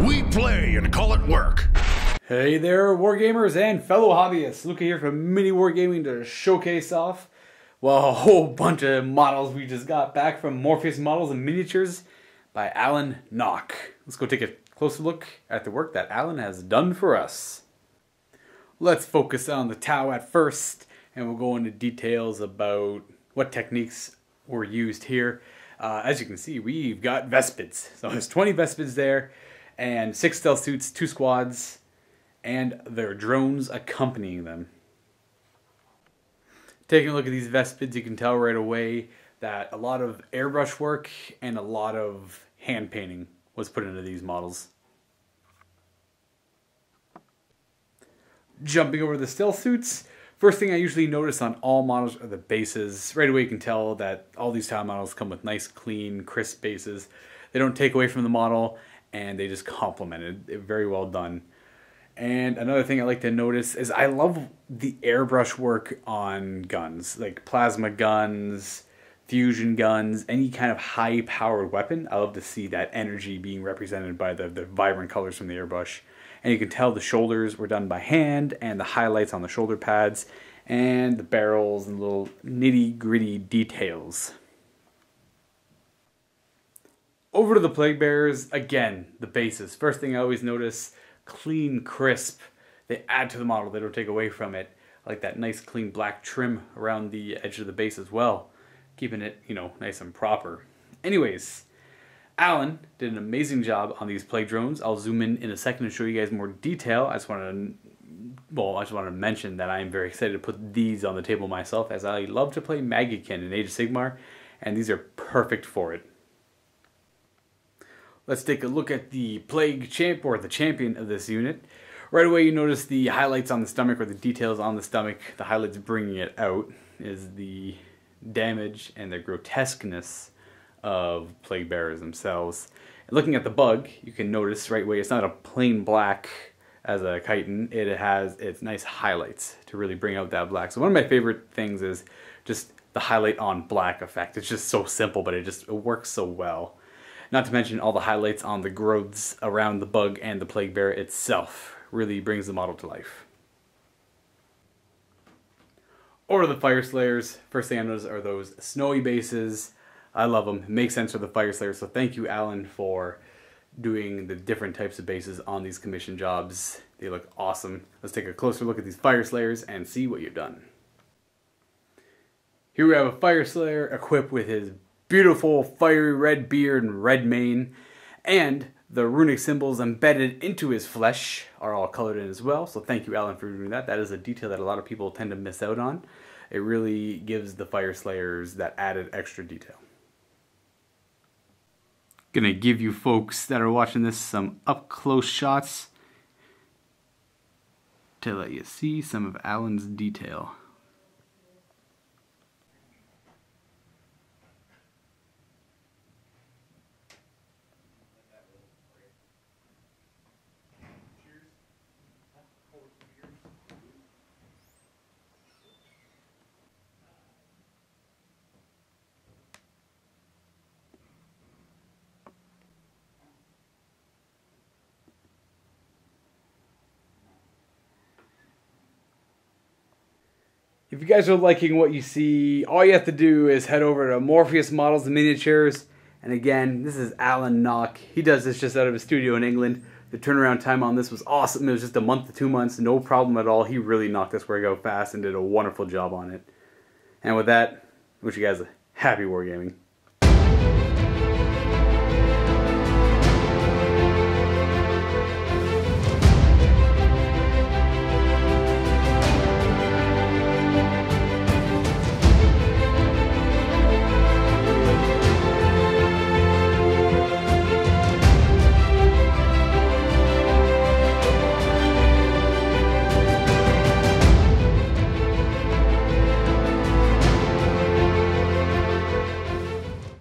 We play and call it work. Hey there, wargamers and fellow hobbyists. Luca here from MiniWarGaming to showcase off, well, a whole bunch of models we just got back from Morpheus Models and Miniatures by Alan Knock. Let's go take a closer look at the work that Alan has done for us. Let's focus on the Tau at first, and we'll go into details about what techniques were used here. As you can see, we've got Vespids. So there's 20 Vespids there, and 6 stealth suits, 2 squads, and their drones accompanying them. Taking a look at these Vespids, you can tell right away that a lot of airbrush work and a lot of hand painting was put into these models. Jumping over the stealth suits, first thing I usually notice on all models are the bases. Right away you can tell that all these Tau models come with nice, clean, crisp bases. They don't take away from the model, and they just complement it. Very well done. And another thing I like to notice is I love the airbrush work on guns, like plasma guns, fusion guns, any kind of high-powered weapon. I love to see that energy being represented by the vibrant colors from the airbrush. And you can tell the shoulders were done by hand, and the highlights on the shoulder pads, and the barrels and little nitty-gritty details. Over to the Plague Bearers, again, the bases. First thing I always notice, clean, crisp. They add to the model, they don't take away from it. I like that nice, clean black trim around the edge of the base as well. Keeping it, nice and proper. Anyways, Alan did an amazing job on these plague drones. I'll zoom in a second and show you guys more detail. I just wanted to mention that I am very excited to put these on the table myself, as I love to play Magikin in Age of Sigmar, and these are perfect for it. Let's take a look at the Plague Champ, or the champion of this unit. Right away you notice the highlights on the stomach, or the details on the stomach. The highlights bringing it out is the damage and the grotesqueness of Plague Bearers themselves. And looking at the bug, you can notice right away it's not a plain black as a chitin. It has its nice highlights to really bring out that black. So one of my favorite things is just the highlight on black effect. It's just so simple, but it works so well. Not to mention all the highlights on the growths around the bug and the Plague Bearer itself. Really brings the model to life. Over to the Fire Slayers. First thing I notice are those snowy bases. I love them. It makes sense for the Fire Slayers. So thank you, Alan, for doing the different types of bases on these commission jobs. They look awesome. Let's take a closer look at these Fire Slayers and see what you've done. Here we have a Fire Slayer equipped with his beautiful fiery red beard and red mane, and the runic symbols embedded into his flesh are all colored in as well. So thank you, Alan, for doing that. That is a detail that a lot of people tend to miss out on. It really gives the Fire Slayers that added extra detail. Gonna give you folks that are watching this some up close shots to let you see some of Alan's detail. If you guys are liking what you see, all you have to do is head over to Morpheus Models and Miniatures. And again, this is Alan Knock. He does this just out of his studio in England. The turnaround time on this was awesome. It was just a month to 2 months, no problem at all. He really knocked this work out fast and did a wonderful job on it. And with that, I wish you guys a happy wargaming.